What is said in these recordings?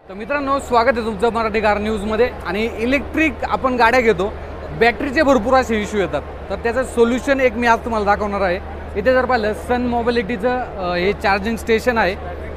तर मित्रांनो, स्वागत आहे तुमचं मराठी कार न्यूजमध्ये। आणि इलेक्ट्रिक आपण गाड्या घेतो, बॅटरीचे भरपूर असे इश्यू येतात, तर त्याचं सोल्युशन एक मी आज तुम्हाला दाखवणार आहे। इथे जर पाहिलं सन मोबिलिटीचं हे चार्जिंग स्टेशन आहे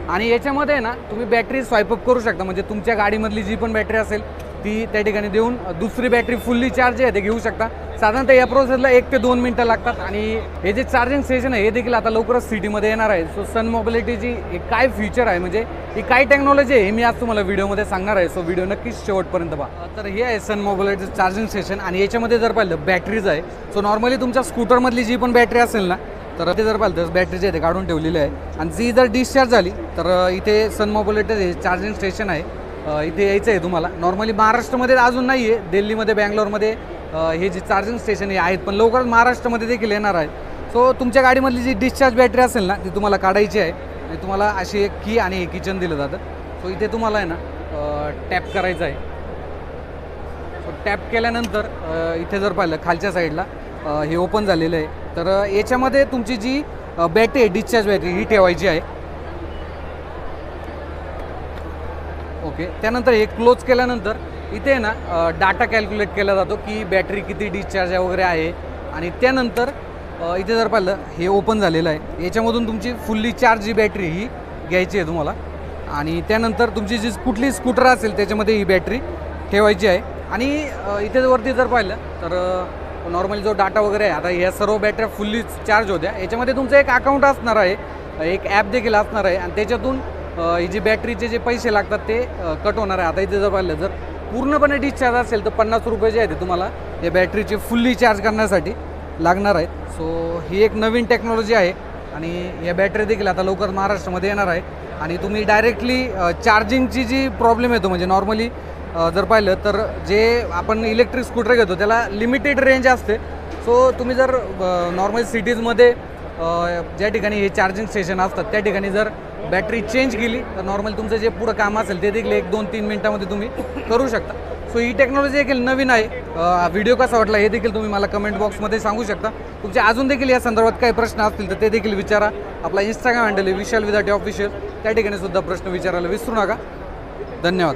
आणि याच्यामध्ये ना तुम्ही बॅटरी स्वाईप अप करू शकता। म्हणजे तुमच्या गाडीमधली जी पण बॅटरी असेल ती त्या ठिकाणी देऊन दुसरी बॅटरी फुल्ली चार्ज आहे ते घेऊ शकता। साधारणतः या प्रोसेसला 1 ते 2 मिनिटं लागतात। आणि हे जे चार्जिंग स्टेशन आहे हे देखील आता लवकरच सिटीमध्ये येणार आहे। सो सन मोबिलिटीची काय फीचर आहे, म्हणजे ही काय टेक्नॉलॉजी आहे, हे मी आज तुम्हाला व्हिडिओमध्ये सांगणार आहे। सो व्हिडिओ नक्कीच शेवटपर्यंत पहा। तर हे आहे सन मोबिलिटीचं चार्जिंग स्टेशन आणि याच्यामध्ये जर पाहिलं बॅटरीज आहे। सो नॉर्मली तुमच्या स्कूटरमधली जी पण बॅटरी असेल ना, तर ते जर पाहिलं तर बॅटरीचे ते काढून ठेवलेले आहे आणि जी जर डिस्चार्ज झाली तर इथे सन मोबिलिटीचं हे चार्जिंग स्टेशन आहे, इथे यायचं आहे तुम्हाला। नॉर्मली महाराष्ट्रामध्ये अजून नाही आहे, दिल्लीमध्ये बँगलोरमध्ये हे जे चार्जिंग स्टेशन हे आहेत, पण लवकरच महाराष्ट्रामध्ये देखील येणार आहे। सो तुमच्या गाडीमधली जी डिस्चार्ज बॅटरी असेल ना ती तुम्हाला काढायची आहे आणि तुम्हाला अशी एक की आणि एक किचन दिलं जातं। सो इथे तुम्हाला आहे ना टॅप करायचं आहे। सो टॅप केल्यानंतर इथे जर पाहिलं खालच्या साईडला हे ओपन झालेलं आहे, तर याच्यामध्ये तुमची जी बॅटरी आहे डिस्चार्ज बॅटरी ही ठेवायची आहे। ओके, त्यानंतर हे क्लोज केल्यानंतर इथे ना डाटा कॅल्क्युलेट केला जातो की बॅटरी किती डिस्चार्ज वगैरे आहे। आणि त्यानंतर इथे जर पाहिलं हे ओपन झालेलं आहे, याच्यामधून तुमची फुल्ली चार्ज जी बॅटरी ही घ्यायची आहे तुम्हाला। आणि त्यानंतर तुमची जी कुठली स्कूटर असेल त्याच्यामध्ये ही बॅटरी ठेवायची आहे। आणि इथे वरती जर पाहिलं तर नॉर्मली जो डाटा वगैरे आहे, आता ह्या सर्व बॅटऱ्या फुल्ली चार्ज होत्या, याच्यामध्ये तुमचं एक अकाउंट असणार आहे, एक ॲप देखील असणार आहे आणि त्याच्यातून ही जी बॅटरीचे जे पैसे लागतात ते कट होणार आहे। आता इथे जर पाहिलं जर पूर्णपणे डिस्चार्ज असेल तर 50 रुपये जे आहे ते तुम्हाला या बॅटरीचे फुल्ली चार्ज करण्यासाठी लागणार आहेत। सो ही एक नवीन टेक्नॉलॉजी आहे आणि या बॅटरी देखील आता लवकर महाराष्ट्रामध्ये येणार आहे। आणि तुम्ही डायरेक्टली चार्जिंगची जी प्रॉब्लेम येतो, म्हणजे नॉर्मली जर पाहिलं तर जे आपण इलेक्ट्रिक स्कूटर घेतो त्याला लिमिटेड रेंज असते। सो तुम्ही जर नॉर्मल सिटीजमध्ये ज्या ठिकाणी हे चार्जिंग स्टेशन असतात त्या ठिकाणी जर बॅटरी चेंज केली तर नॉर्मल तुमचं जे पुढं काम असेल ते देखील 1-2-3 मिनिटामध्ये तुम्ही करू शकता। सो ही टेक्नॉलॉजी देखील नवीन आहे। व्हिडिओ कसा वाटला हे देखील तुम्ही मला कमेंट बॉक्समध्ये सांगू शकता। तुमचे अजून देखील या संदर्भात काही प्रश्न असतील तर ते देखील विचारा। आपला इंस्टाग्राम हँडल आहे विशाल विदाटे ऑफिशियल, त्या ठिकाणी सुद्धा प्रश्न विचारायला विसरू नका। धन्यवाद।